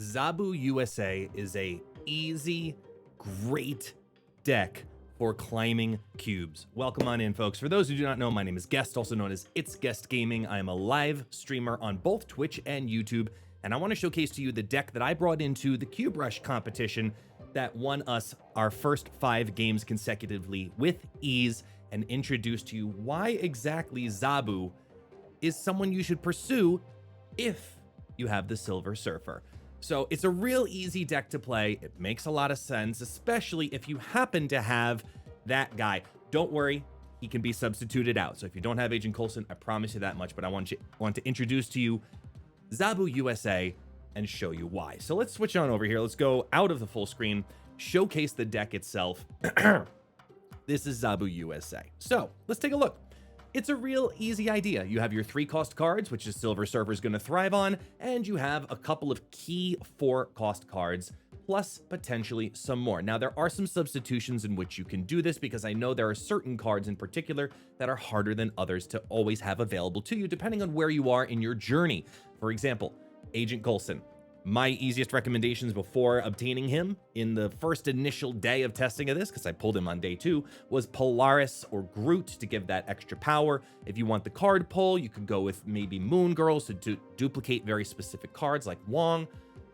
Zabu USA is a easy, great deck for climbing cubes. Welcome on in, folks. For those who do not know, my name is Guest, also known as ItsGuestGaming. I am a live streamer on both Twitch and YouTube, and I want to showcase to you the deck that I brought into the Cube Rush competition that won us our first 5 games consecutively with ease, and introduce to you why exactly Zabu is someone you should pursue if you have the Silver Surfer. So it's a real easy deck to play. It makes a lot of sense, especially if you happen to have that guy. Don't worry, he can be substituted out. So if you don't have Agent Coulson, I promise you that much, but I want to introduce to you Zabu USA and show you why. So let's switch on over here. Let's go out of the full screen, showcase the deck itself. This is Zabu USA. So let's take a look. It's a real easy idea. You have your 3-cost cards, which is Silver Surfer is going to thrive on, and you have a couple of key 4-cost cards, plus potentially some more. Now, there are some substitutions in which you can do this, because I know there are certain cards in particular that are harder than others to always have available to you, depending on where you are in your journey. For example, Agent Coulson. My easiest recommendations before obtaining him in the first initial day of testing of this, because I pulled him on day 2, was Polaris or Groot to give that extra power. If you want the card pull, you could go with maybe Moon Girls to duplicate very specific cards like Wong.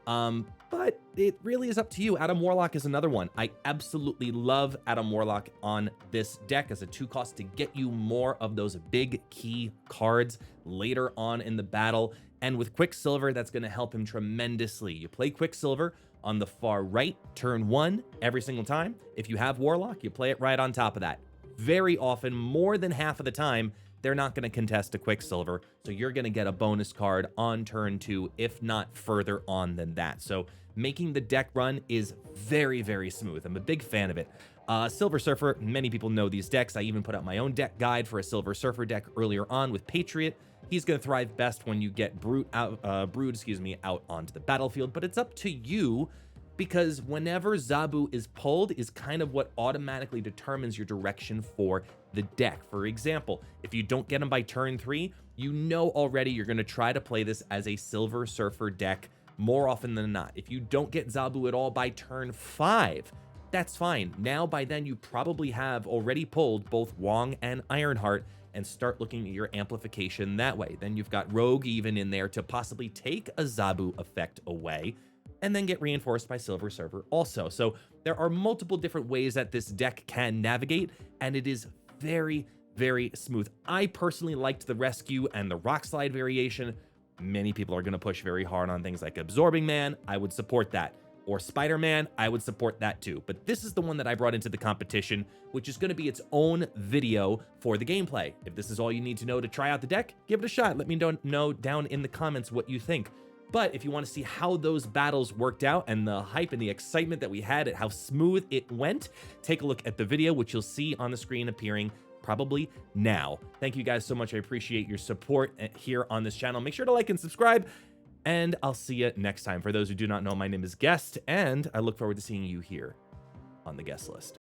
But it really is up to you. Adam Warlock is another one. I absolutely love Adam Warlock on this deck as a 2-cost to get you more of those big key cards later on in the battle. And with Quicksilver, that's going to help him tremendously. You play Quicksilver on the far right, turn 1, every single time. If you have Warlock, you play it right on top of that. Very often, more than half of the time, they're not going to contest a Quicksilver, so you're going to get a bonus card on turn 2, if not further on than that. So making the deck run is very, very smooth. I'm a big fan of it. Silver Surfer, many people know these decks. I even put out my own deck guide for a Silver Surfer deck earlier on with Patriot. He's going to thrive best when you get Brood out onto the battlefield, but it's up to you, because whenever Zabu is pulled is kind of what automatically determines your direction for the deck. For example, if you don't get him by turn 3, you know already you're going to try to play this as a Silver Surfer deck more often than not. If you don't get Zabu at all by turn 5, that's fine. Now by then you probably have already pulled both Wong and Ironheart, and start looking at your amplification that way. Then you've got Rogue even in there to possibly take a Zabu effect away, and then get reinforced by Silver Surfer also. So there are multiple different ways that this deck can navigate, and it is very, very smooth. I personally liked the Rescue and the Rock Slide variation. Many people are going to push very hard on things like Absorbing Man. I would support that. Or Spider-Man, I would support that too. But this is the one that I brought into the competition, which is going to be its own video for the gameplay. If this is all you need to know to try out the deck, give it a shot. Let me know down in the comments what you think. But if you want to see how those battles worked out and the hype and the excitement that we had at how smooth it went, take a look at the video, which you'll see on the screen appearing probably now. Thank you guys so much. I appreciate your support here on this channel. Make sure to like and subscribe, and I'll see you next time. For those who do not know, my name is Guest, and I look forward to seeing you here on the guest list.